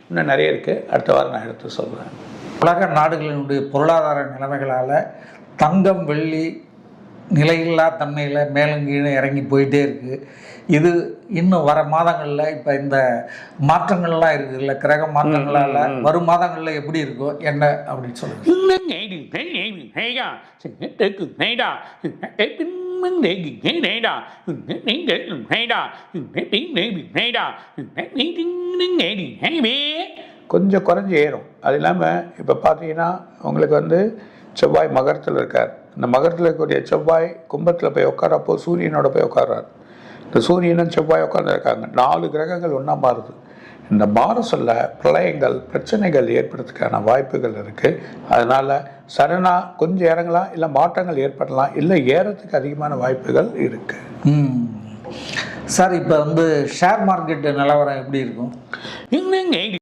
இன்னும் நிறைய இருக்குது. அடுத்த வாரம் நான் எடுத்து சொல்கிறேன். உலக நாடுகளினுடைய பொருளாதார நிலைமைகளால் தங்கம் வெள்ளி நிலையில்லா தன்மையில் மேலும் கீழே இறங்கி போயிட்டே இருக்குது. இது இன்னும் வர மாதங்களில் இப்போ இந்த மாற்றங்கள்லாம் இருக்குதுல்ல, கிரக மாற்றங்களால் வரும் மாதங்களில் எப்படி இருக்கும் என்ன அப்படின்னு சொல்லுங்கள். கொஞ்சம் குறைஞ்சி ஏறும். அது இல்லாமல் இப்போ பார்த்தீங்கன்னா உங்களுக்கு வந்து செவ்வாய் மகரத்தில் இருக்கார். இந்த மகரத்தில் இருக்கக்கூடிய செவ்வாய் கும்பத்தில் போய் உட்காரப்போ சூரியனோட போய் உட்கார்றார். இந்த சூரியனும் செவ்வாய் உட்காந்துருக்காங்க. 4 கிரகங்கள் ஒன்றா மாறுது. இந்த மாற சொல்ல பிரளயங்கள் பிரச்சனைகள் ஏற்படுறதுக்கான வாய்ப்புகள் இருக்குது. அதனால் சடனாக கொஞ்சம் இறங்கலாம், இல்லை மாற்றங்கள் ஏற்படலாம், இல்லை ஏறத்துக்கு அதிகமான வாய்ப்புகள் இருக்குது. சார் இப்போ வந்து ஷேர் மார்க்கெட்டு நிலவரம் எப்படி இருக்கும்?